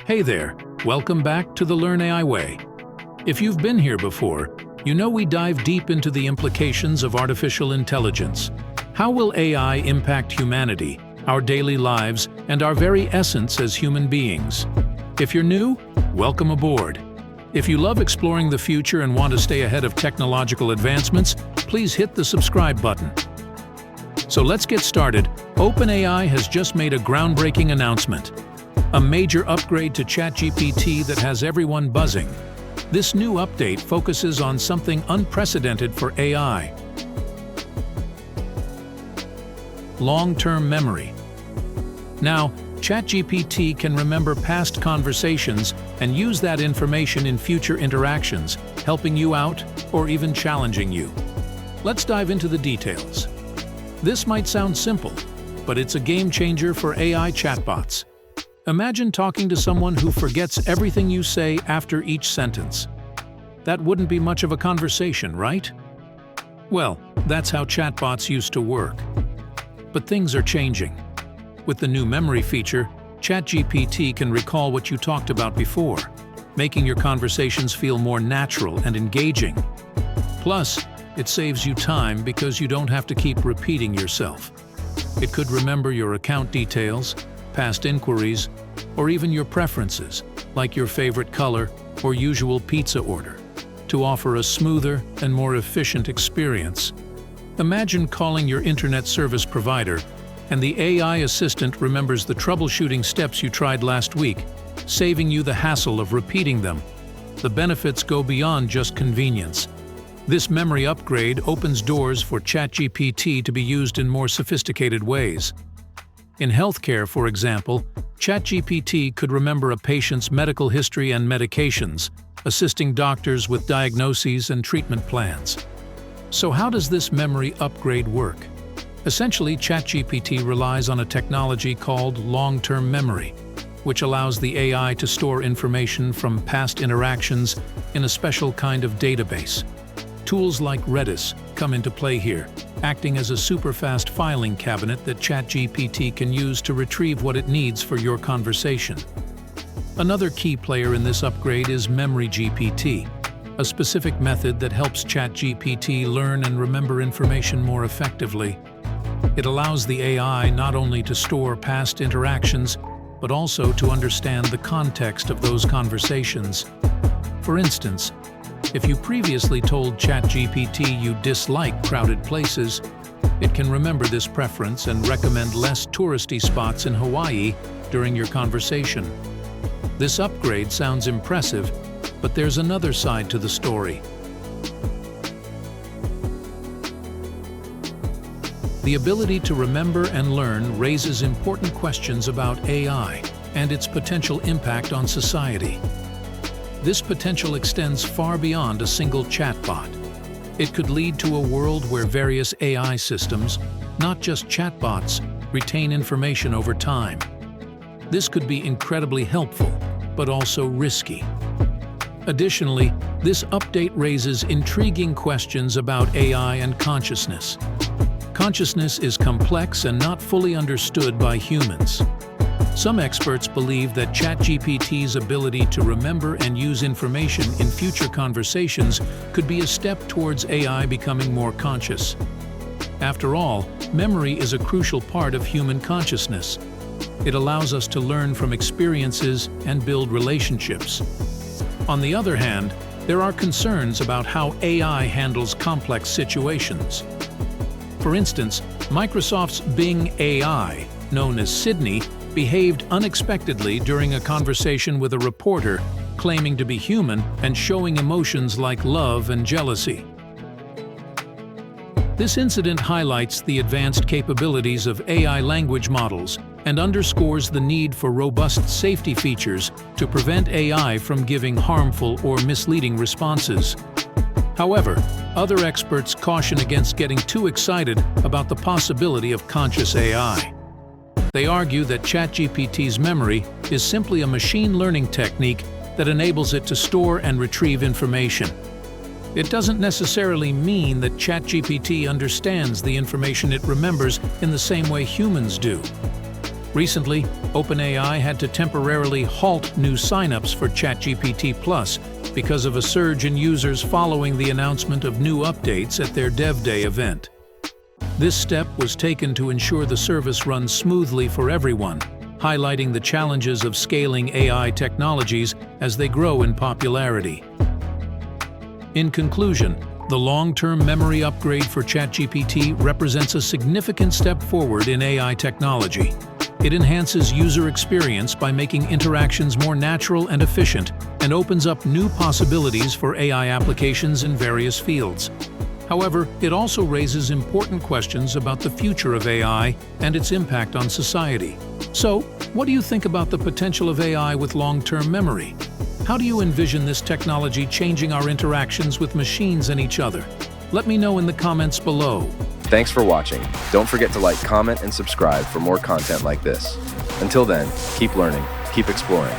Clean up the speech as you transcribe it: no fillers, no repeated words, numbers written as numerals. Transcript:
Hey there, welcome back to the Learn AI Way. If you've been here before, you know we dive deep into the implications of artificial intelligence. How will AI impact humanity, our daily lives, and our very essence as human beings? If you're new, welcome aboard. If you love exploring the future and want to stay ahead of technological advancements, please hit the subscribe button. So let's get started. OpenAI has just made a groundbreaking announcement. A major upgrade to ChatGPT that has everyone buzzing. This new update focuses on something unprecedented for AI: long-term memory. Now, ChatGPT can remember past conversations and use that information in future interactions, helping you out or even challenging you. Let's dive into the details. This might sound simple, but it's a game changer for AI chatbots. Imagine talking to someone who forgets everything you say after each sentence. That wouldn't be much of a conversation, right? Well, that's how chatbots used to work. But things are changing. With the new memory feature, ChatGPT can recall what you talked about before, making your conversations feel more natural and engaging. Plus, it saves you time because you don't have to keep repeating yourself. It could remember your account details, past inquiries, or even your preferences, like your favorite color or usual pizza order, to offer a smoother and more efficient experience. Imagine calling your internet service provider, and the AI assistant remembers the troubleshooting steps you tried last week, saving you the hassle of repeating them. The benefits go beyond just convenience. This memory upgrade opens doors for ChatGPT to be used in more sophisticated ways. In healthcare, for example, ChatGPT could remember a patient's medical history and medications, assisting doctors with diagnoses and treatment plans. So how does this memory upgrade work? Essentially, ChatGPT relies on a technology called long-term memory, which allows the AI to store information from past interactions in a special kind of database. Tools like Redis come into play here, acting as a super-fast filing cabinet that ChatGPT can use to retrieve what it needs for your conversation. Another key player in this upgrade is MemoryGPT, a specific method that helps ChatGPT learn and remember information more effectively. It allows the AI not only to store past interactions, but also to understand the context of those conversations. For instance, if you previously told ChatGPT you dislike crowded places, it can remember this preference and recommend less touristy spots in Hawaii during your conversation. This upgrade sounds impressive, but there's another side to the story. The ability to remember and learn raises important questions about AI and its potential impact on society. This potential extends far beyond a single chatbot. It could lead to a world where various AI systems, not just chatbots, retain information over time. This could be incredibly helpful, but also risky. Additionally, this update raises intriguing questions about AI and consciousness. Consciousness is complex and not fully understood by humans. Some experts believe that ChatGPT's ability to remember and use information in future conversations could be a step towards AI becoming more conscious. After all, memory is a crucial part of human consciousness. It allows us to learn from experiences and build relationships. On the other hand, there are concerns about how AI handles complex situations. For instance, Microsoft's Bing AI, known as Sydney, behaved unexpectedly during a conversation with a reporter, claiming to be human and showing emotions like love and jealousy. This incident highlights the advanced capabilities of AI language models and underscores the need for robust safety features to prevent AI from giving harmful or misleading responses. However, other experts caution against getting too excited about the possibility of conscious AI. They argue that ChatGPT's memory is simply a machine learning technique that enables it to store and retrieve information. It doesn't necessarily mean that ChatGPT understands the information it remembers in the same way humans do. Recently, OpenAI had to temporarily halt new signups for ChatGPT Plus because of a surge in users following the announcement of new updates at their Dev Day event. This step was taken to ensure the service runs smoothly for everyone, highlighting the challenges of scaling AI technologies as they grow in popularity. In conclusion, the long-term memory upgrade for ChatGPT represents a significant step forward in AI technology. It enhances user experience by making interactions more natural and efficient, and opens up new possibilities for AI applications in various fields. However, it also raises important questions about the future of AI and its impact on society. So, what do you think about the potential of AI with long-term memory? How do you envision this technology changing our interactions with machines and each other? Let me know in the comments below. Thanks for watching. Don't forget to like, comment, and subscribe for more content like this. Until then, keep learning, keep exploring.